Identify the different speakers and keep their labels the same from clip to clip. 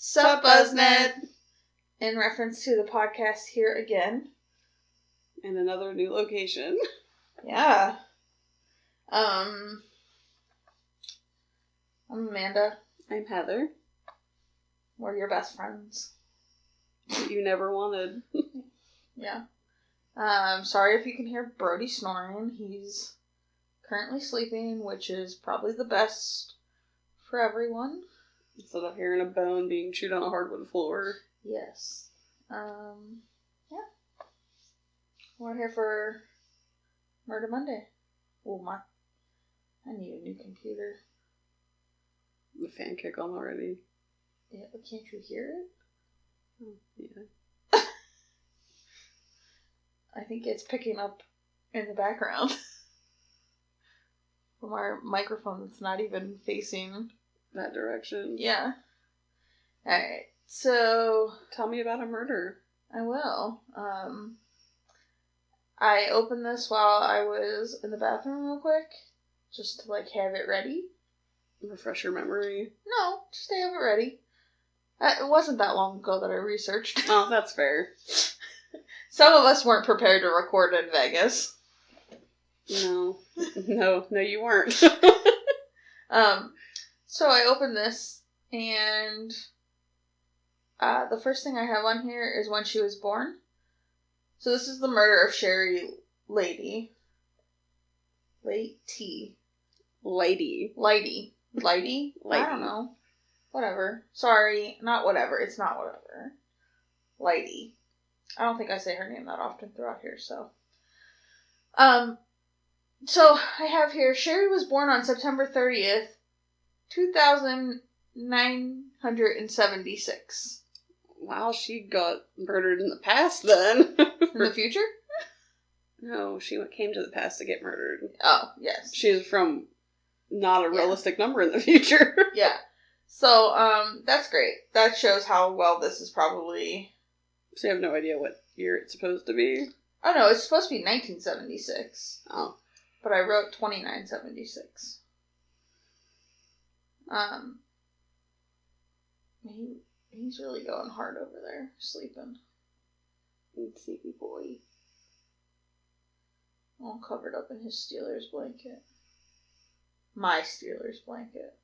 Speaker 1: Sup, Buzznet? In reference to the podcast here again.
Speaker 2: In another new location.
Speaker 1: Yeah. I'm Amanda.
Speaker 2: I'm Heather.
Speaker 1: We're your best friends.
Speaker 2: You never wanted.
Speaker 1: Yeah. Sorry if you can hear Brody snoring. He's currently sleeping, which is probably the best for everyone.
Speaker 2: Instead of hearing a bone being chewed on a hardwood floor.
Speaker 1: Yes. Yeah. We're here for Murder Monday. Oh, I need a new computer.
Speaker 2: The fan kick on already.
Speaker 1: Yeah, but can't you hear it?
Speaker 2: Oh, yeah.
Speaker 1: I think it's picking up in the background. From our microphone that's not even facing
Speaker 2: that direction.
Speaker 1: Yeah. Alright, so
Speaker 2: tell me about a murder.
Speaker 1: I will. I opened this while I was in the bathroom real quick, just to have it ready.
Speaker 2: Refresh your memory.
Speaker 1: No, just to have it ready. It wasn't that long ago that I researched.
Speaker 2: Oh, that's fair.
Speaker 1: Some of us weren't prepared to record in Vegas.
Speaker 2: No, you weren't.
Speaker 1: So I opened this, and the first thing I have on here is when she was born. So this is the murder of Sherry Leighty. Leighty. I don't know. Whatever. Sorry, not whatever. It's not whatever. Leighty. I don't think I say her name that often throughout here, so. So I have here, Sherry was born on September 30th, 2976.
Speaker 2: Wow, she got murdered in the past then.
Speaker 1: In the future?
Speaker 2: No, she came to the past to get murdered.
Speaker 1: Oh, yes.
Speaker 2: She's from not a realistic number in the future.
Speaker 1: Yeah. So, that's great. That shows how well this is probably...
Speaker 2: So you have no idea what year it's supposed to be? Oh,
Speaker 1: no, it's supposed to be 1976.
Speaker 2: Oh.
Speaker 1: But I wrote 2976. He's really going hard over there, sleeping.
Speaker 2: Sleepy boy.
Speaker 1: All covered up in his Steelers blanket. My Steelers blanket.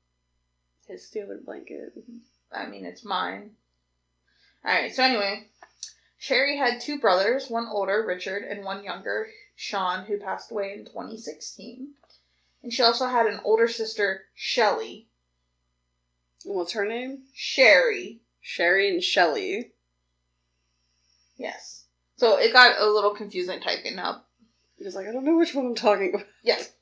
Speaker 2: His Steeler blanket.
Speaker 1: I mean, it's mine. Alright, so anyway. Sherry had two brothers, one older, Richard, and one younger, Sean, who passed away in 2016. And she also had an older sister, Shelley.
Speaker 2: What's her name?
Speaker 1: Sherry.
Speaker 2: Sherry and Shelley.
Speaker 1: Yes. So it got a little confusing typing up.
Speaker 2: Because I don't know which one I'm talking about.
Speaker 1: Yes.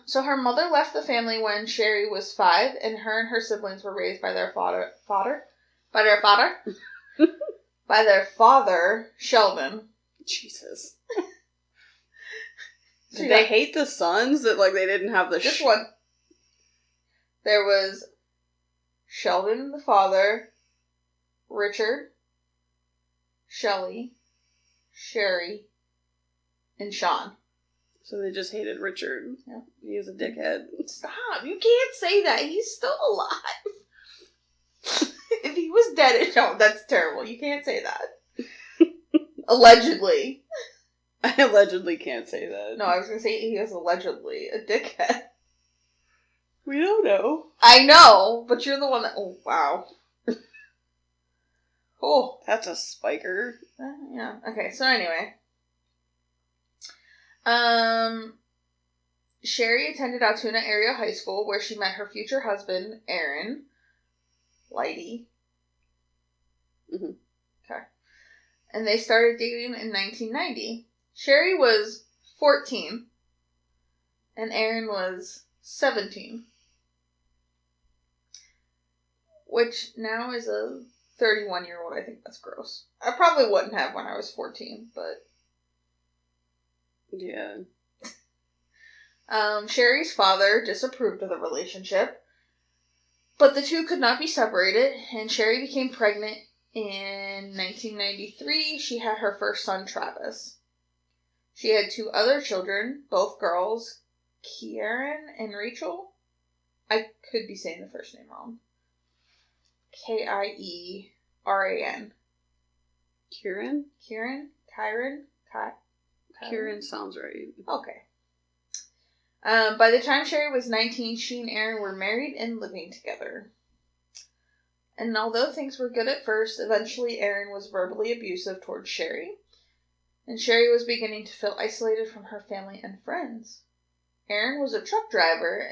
Speaker 1: So her mother left the family when Sherry was 5, and her siblings were raised by their father, Sheldon.
Speaker 2: Jesus. Did they hate the sons that, they didn't have the
Speaker 1: This one. There was Sheldon, the father, Richard, Shelley, Sherry, and Sean.
Speaker 2: So they just hated Richard.
Speaker 1: Yeah.
Speaker 2: He was a dickhead.
Speaker 1: Stop. You can't say that. He's still alive. If he was dead, no, that's terrible. You can't say that. Allegedly.
Speaker 2: I allegedly can't say that.
Speaker 1: No, I was going to say he was allegedly a dickhead.
Speaker 2: We don't know.
Speaker 1: I know, but you're the one that... Oh, wow. Oh.
Speaker 2: That's a spiker.
Speaker 1: Yeah. Okay, so anyway. Sherry attended Altoona Area High School, where she met her future husband, Aaron. Leighty.
Speaker 2: Mm-hmm.
Speaker 1: Okay. And they started dating in 1990. Sherry was 14. And Aaron was 17. Which now is a 31-year-old. I think that's gross. I probably wouldn't have when I was 14, but...
Speaker 2: Yeah.
Speaker 1: Sherry's father disapproved of the relationship, but the two could not be separated, and Sherry became pregnant in 1993. She had her first son, Travis. She had 2 other children, both girls, Kieran and Rachel. I could be saying the first name wrong. Kieran.
Speaker 2: Kieran?
Speaker 1: Kieran?
Speaker 2: Kieran sounds right.
Speaker 1: Okay. By the time Sherry was 19, she and Aaron were married and living together. And although things were good at first, eventually Aaron was verbally abusive towards Sherry. And Sherry was beginning to feel isolated from her family and friends. Aaron was a truck driver,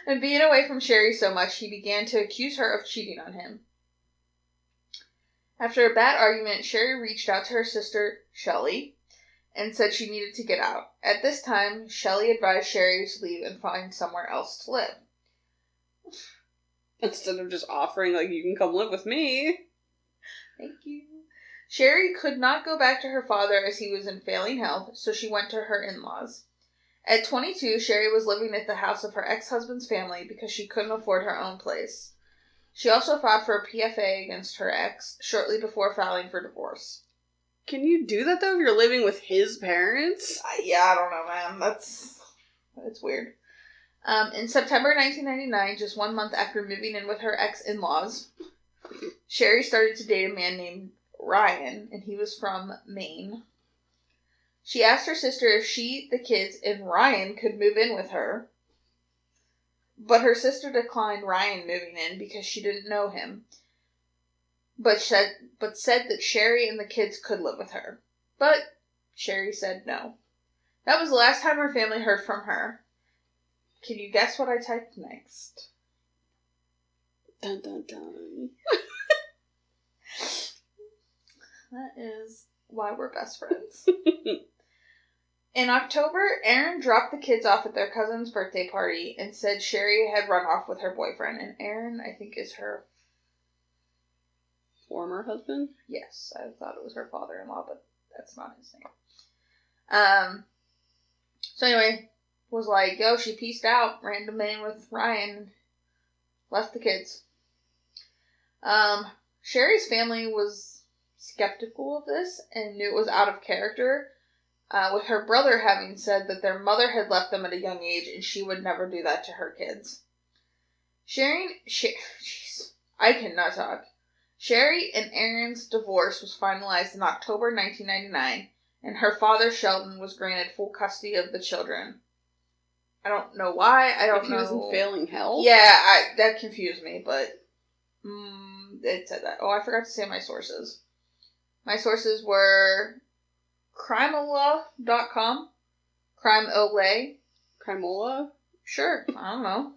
Speaker 1: and being away from Sherry so much, he began to accuse her of cheating on him. After a bad argument, Sherry reached out to her sister, Shelley, and said she needed to get out. At this time, Shelley advised Sherry to leave and find somewhere else to live.
Speaker 2: Instead of just offering, like, you can come live with me.
Speaker 1: Thank you. Sherry could not go back to her father as he was in failing health, so she went to her in-laws. At 22, Sherry was living at the house of her ex-husband's family because she couldn't afford her own place. She also filed for a PFA against her ex shortly before filing for divorce.
Speaker 2: Can you do that, though, if you're living with his parents?
Speaker 1: Yeah, I don't know, man. That's weird. In September 1999, just 1 month after moving in with her ex-in-laws, Sherry started to date a man named Ryan, and he was from Maine. She asked her sister if she, the kids, and Ryan could move in with her, but her sister declined Ryan moving in because she didn't know him, but said that Sherry and the kids could live with her. But Sherry said no. That was the last time her family heard from her. Can you guess what I typed next?
Speaker 2: Dun dun dun.
Speaker 1: That is why we're best friends. In October, Aaron dropped the kids off at their cousin's birthday party and said Sherry had run off with her boyfriend. And Aaron, I think, is her
Speaker 2: former husband?
Speaker 1: Yes, I thought it was her father-in-law, but that's not his name. So anyway, was like, yo, she peaced out, ran to Maine with Ryan, left the kids. Sherry's family was skeptical of this and knew it was out of character, with her brother having said that their mother had left them at a young age and she would never do that to her kids. I cannot talk. Sherry and Aaron's divorce was finalized in October 1999, and her father, Sheldon, was granted full custody of the children. I don't know why. I don't know.
Speaker 2: He was in failing health?
Speaker 1: Yeah, that confused me, but it said that. Oh, I forgot to say my sources. My sources were crimeola.com. Crimeola.
Speaker 2: Crimeola?
Speaker 1: Sure, I don't know.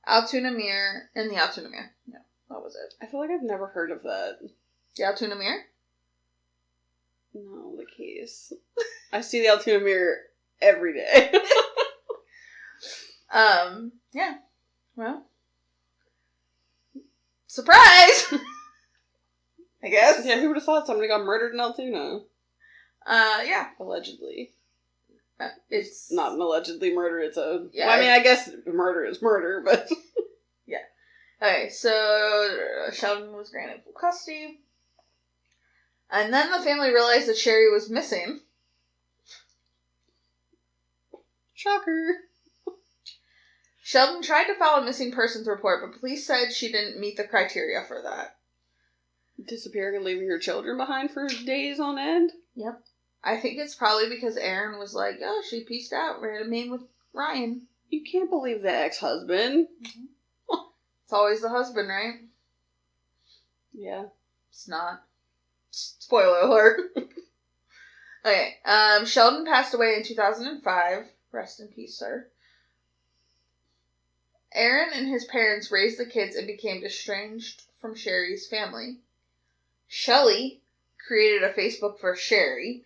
Speaker 1: Altoona Mirror and the Altoona Mirror. Yeah, that was it.
Speaker 2: I feel like I've never heard of that.
Speaker 1: The Altoona Mirror?
Speaker 2: No, the case. I see the Altoona Mirror every day.
Speaker 1: Yeah. Well. Surprise! I guess.
Speaker 2: Yeah, who would have thought somebody got murdered in Altoona?
Speaker 1: Yeah.
Speaker 2: Allegedly.
Speaker 1: It's
Speaker 2: not an allegedly murder, it's a...
Speaker 1: Yeah,
Speaker 2: well, I mean, I guess murder is murder, but...
Speaker 1: Yeah. Okay, so Sheldon was granted full custody. And then the family realized that Sherry was missing.
Speaker 2: Shocker.
Speaker 1: Sheldon tried to file a missing persons report, but police said she didn't meet the criteria for that.
Speaker 2: Disappearing and leaving her children behind for days on end?
Speaker 1: Yep. I think it's probably because Aaron was like, oh, she peaced out, ran to Maine with Ryan.
Speaker 2: You can't believe the ex-husband.
Speaker 1: Mm-hmm. It's always the husband, right?
Speaker 2: Yeah.
Speaker 1: It's not. Spoiler alert. Okay, Sheldon passed away in 2005. Rest in peace, sir. Aaron and his parents raised the kids and became estranged from Sherry's family. Shelley created a Facebook for Sherry.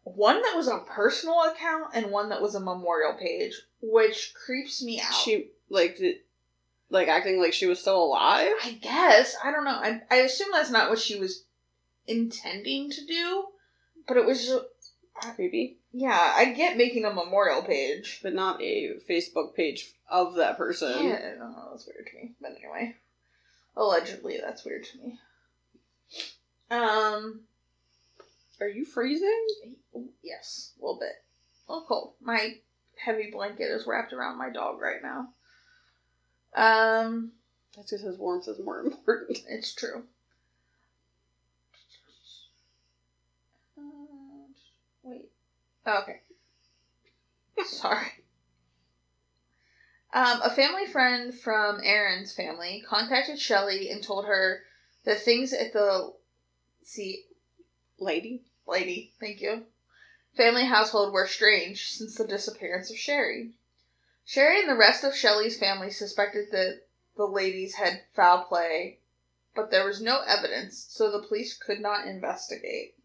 Speaker 1: One that was a personal account and one that was a memorial page, which creeps me out.
Speaker 2: She, acting like she was still alive?
Speaker 1: I guess. I don't know. I assume that's not what she was intending to do, but it was just...
Speaker 2: Creepy.
Speaker 1: Yeah, I get making a memorial page.
Speaker 2: But not a Facebook page of that person.
Speaker 1: Yeah, I don't know, that's weird to me. But anyway. Allegedly, that's weird to me.
Speaker 2: Are you freezing?
Speaker 1: Yes, a little bit. A little cold. My heavy blanket is wrapped around my dog right now.
Speaker 2: That's just his warmth is more important.
Speaker 1: It's true. Wait. Oh, okay. Sorry. A family friend from Aaron's family contacted Shelley and told her that things at the
Speaker 2: Leighty,
Speaker 1: thank you, family household were strange since the disappearance of Sherry. Sherry and the rest of Shelley's family suspected that the ladies had foul play, but there was no evidence, so the police could not investigate.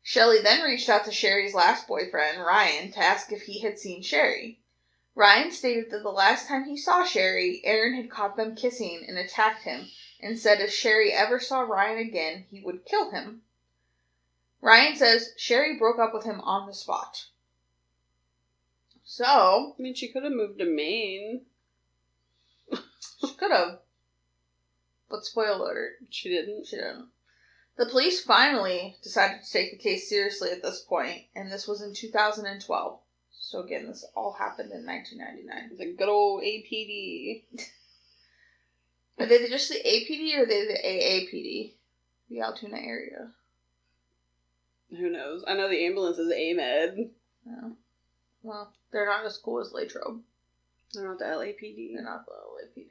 Speaker 1: Shelley then reached out to Sherry's last boyfriend, Ryan, to ask if he had seen Sherry. Ryan stated that the last time he saw Sherry, Aaron had caught them kissing and attacked him, and said if Sherry ever saw Ryan again, he would kill him. Ryan says Sherry broke up with him on the spot. So...
Speaker 2: I mean, she could have moved to Maine.
Speaker 1: She could have. But spoiler alert.
Speaker 2: She didn't.
Speaker 1: The police finally decided to take the case seriously at this point, and this was in 2012. So again, this all happened in 1999.
Speaker 2: It's a good old APD.
Speaker 1: Are they just the APD or are they the AAPD? The Altoona area.
Speaker 2: Who knows? I know the ambulance is AMED.
Speaker 1: Oh. Well, they're not as cool as Latrobe.
Speaker 2: They're not the LAPD.
Speaker 1: They're not the LAPD.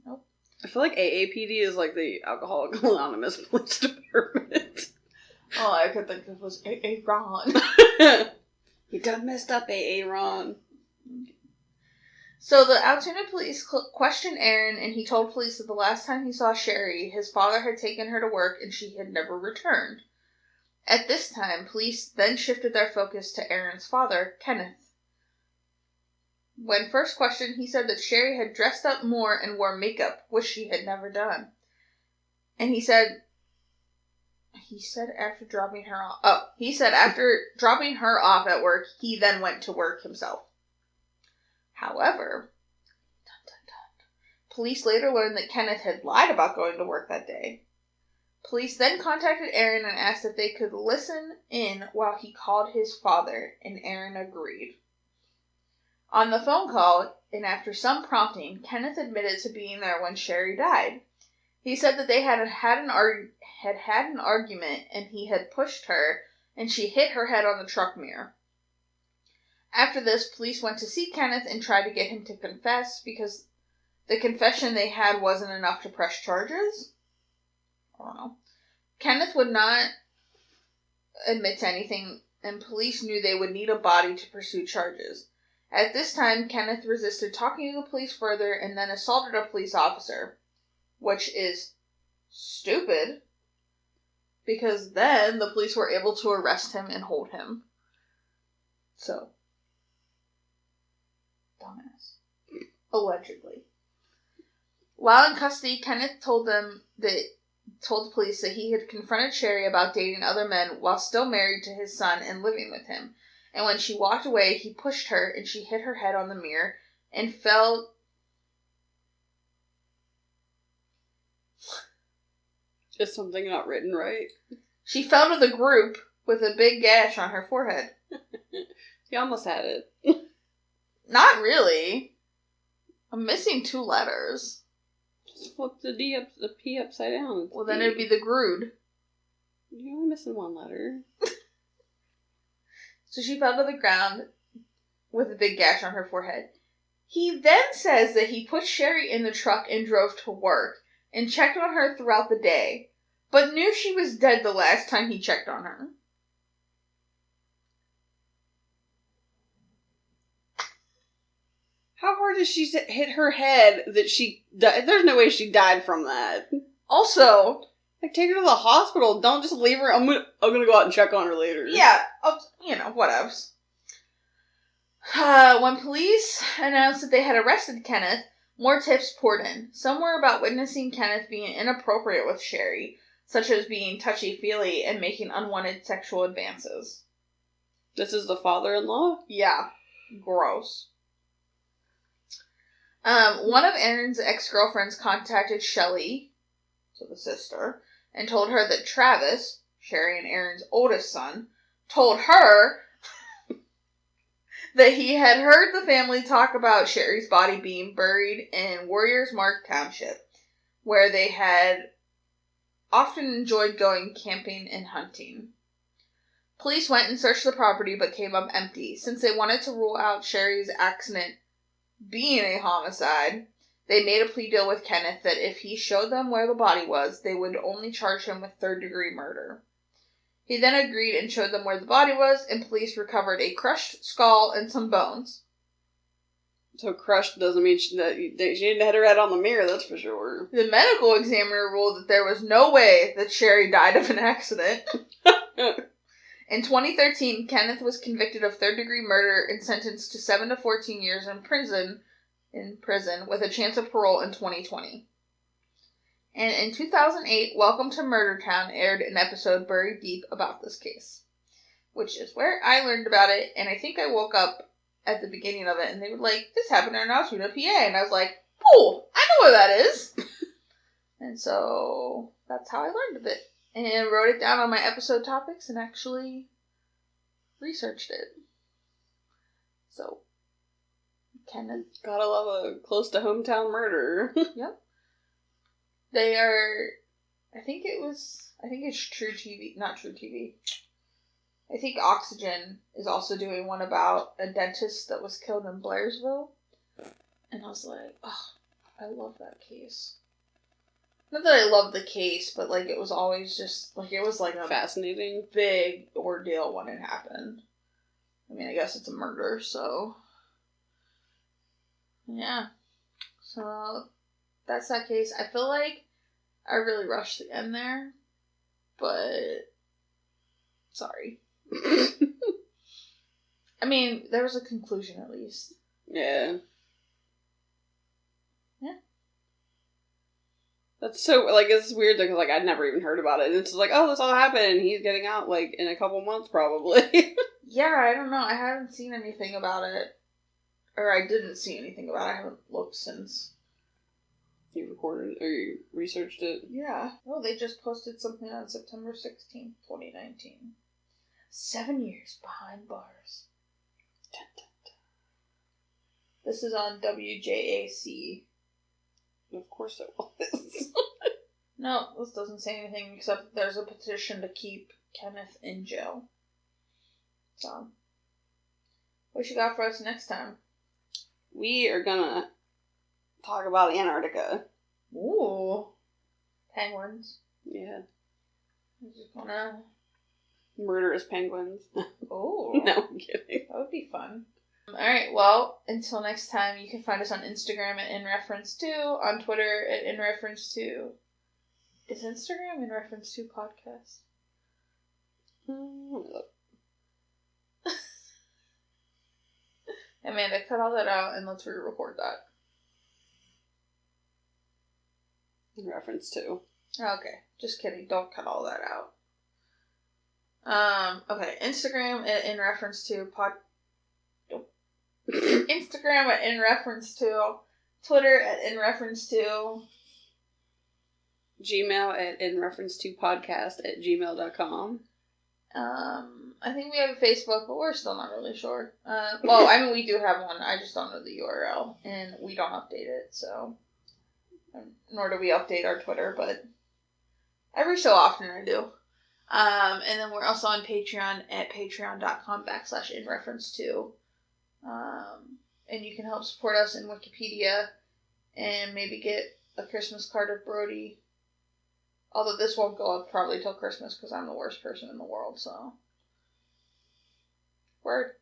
Speaker 1: Nope.
Speaker 2: I feel like AAPD is like the Alcoholic Anonymous Police Department.
Speaker 1: All I could think of was AA Ron.
Speaker 2: You done messed up, AA Ron.
Speaker 1: So the Altoona police questioned Aaron, and he told police that the last time he saw Sherry, his father had taken her to work and she had never returned. At this time, police then shifted their focus to Aaron's father, Kenneth. When first questioned, he said that Sherry had dressed up more and wore makeup, which she had never done. And he said after dropping her off at work, he then went to work himself. However, police later learned that Kenneth had lied about going to work that day. Police then contacted Aaron and asked if they could listen in while he called his father, and Aaron agreed. On the phone call, and after some prompting, Kenneth admitted to being there when Sherry died. He said that they had an argument, and he had pushed her, and she hit her head on the truck mirror. After this, police went to see Kenneth and tried to get him to confess, because the confession they had wasn't enough to press charges. I don't know. Kenneth would not admit to anything, and police knew they would need a body to pursue charges. At this time, Kenneth resisted talking to the police further and then assaulted a police officer, which is stupid, because then the police were able to arrest him and hold him. So, dumbass. Allegedly. While in custody, Kenneth told the police that he had confronted Sherry about dating other men while still married to his son and living with him. And when she walked away, he pushed her and she hit her head on the mirror and fell.
Speaker 2: Is something not written right?
Speaker 1: She fell to the group with a big gash on her forehead.
Speaker 2: You almost had it.
Speaker 1: Not really. I'm missing 2 letters.
Speaker 2: Just flip the P upside down.
Speaker 1: Well, then it'd be the Grood.
Speaker 2: You're only missing 1 letter.
Speaker 1: So she fell to the ground with a big gash on her forehead. He then says that he put Sherry in the truck and drove to work and checked on her throughout the day, but knew she was dead the last time he checked on her.
Speaker 2: How hard did she hit her head that she died? There's no way she died from that.
Speaker 1: Also,
Speaker 2: like, take her to the hospital. Don't just leave her. I'm gonna go out and check on her later.
Speaker 1: Yeah, whatevs. When police announced that they had arrested Kenneth, more tips poured in. Some were about witnessing Kenneth being inappropriate with Sherry, such as being touchy-feely and making unwanted sexual advances.
Speaker 2: This is the father-in-law?
Speaker 1: Yeah. Gross. One of Aaron's ex-girlfriends contacted Shelley, so the sister, and told her that Travis, Sherry and Aaron's oldest son, told her that he had heard the family talk about Sherry's body being buried in Warriors Mark Township, where they had often enjoyed going camping and hunting. Police went and searched the property but came up empty. Since they wanted to rule out Sherry's accident being a homicide, they made a plea deal with Kenneth that if he showed them where the body was, they would only charge him with third-degree murder. He then agreed and showed them where the body was, and police recovered a crushed skull and some bones.
Speaker 2: So crushed doesn't mean she didn't hit her head on the mirror, that's for sure.
Speaker 1: The medical examiner ruled that there was no way that Sherry died of an accident. In 2013, Kenneth was convicted of third-degree murder and sentenced to 7 to 14 years in prison with a chance of parole in 2020. And in 2008, Welcome to Murdertown aired an episode buried deep about this case, which is where I learned about it, and I think I woke up at the beginning of it, and they were like, this happened in Altoona, PA, and I was like, oh, I know where that is! And so, that's how I learned of it. And wrote it down on my episode topics and actually researched it. So, Kenneth.
Speaker 2: Gotta love a close to hometown murder.
Speaker 1: Yep. They are, I think it's True TV, not True TV. I think Oxygen is also doing one about a dentist that was killed in Blairsville. And I was like, oh, I love that case. Not that I love the case, but, like, it was always just, like, it was, like, a
Speaker 2: fascinating,
Speaker 1: big ordeal when it happened. I mean, I guess it's a murder, so. Yeah. So, that's that case. I feel like I really rushed the end there, but sorry. I mean, there was a conclusion at least.
Speaker 2: Yeah.
Speaker 1: Yeah.
Speaker 2: That's so, like, it's weird because, like, I'd never even heard about it. And it's like, oh, this all happened and he's getting out, like, in a couple months probably.
Speaker 1: Yeah, I don't know. I haven't seen anything about it. Or I didn't see anything about it. I haven't looked since.
Speaker 2: You recorded or you researched it?
Speaker 1: Yeah. Oh, they just posted something on September 16th, 2019. 7 years behind bars. Dun, dun, dun. This is on WJAC.
Speaker 2: Of course it was.
Speaker 1: No, this doesn't say anything except there's a petition to keep Kenneth in jail. So, what you got for us next time?
Speaker 2: We are gonna talk about Antarctica.
Speaker 1: Ooh. Penguins.
Speaker 2: Yeah.
Speaker 1: I just wanna...
Speaker 2: Murderous penguins.
Speaker 1: Oh.
Speaker 2: No, I'm kidding.
Speaker 1: That would be fun. Alright, well, until next time, you can find us on Instagram at InReference2, on Twitter at InReference2. Is Instagram InReference2 podcast? Amanda, cut all that out and let's re-record that.
Speaker 2: In reference to.
Speaker 1: Okay, just kidding. Don't cut all that out. Okay, Instagram at in reference to Instagram at in reference to, Twitter at in reference to,
Speaker 2: Gmail at in reference to podcast at gmail.com.
Speaker 1: I think we have a Facebook, but we're still not really sure. Well, I mean, we do have one. I just don't know the URL, and we don't update it, so. Nor do we update our Twitter, but every so often I do. And then we're also on Patreon at patreon.com/inreference2. And you can help support us in Wikipedia and maybe get a Christmas card of Brody. Although this won't go up probably till Christmas because I'm the worst person in the world, so. Word.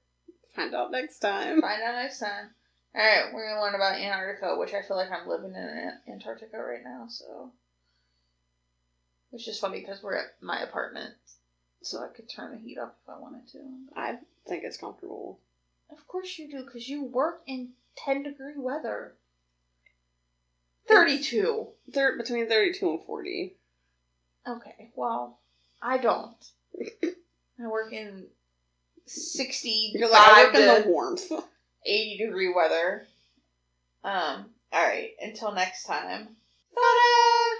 Speaker 2: Find out next time.
Speaker 1: Alright, we're going to learn about Antarctica, which I feel like I'm living in Antarctica right now, so. Which is funny because we're at my apartment, so I could turn the heat up if I wanted to.
Speaker 2: I think it's comfortable.
Speaker 1: Of course you do, because you work in 10-degree weather. 32.
Speaker 2: Between 32 and 40.
Speaker 1: Okay, well, I don't. I work in 65
Speaker 2: You're like, I work in the warmth.
Speaker 1: 80-degree weather. Alright, until next time. Ta-da!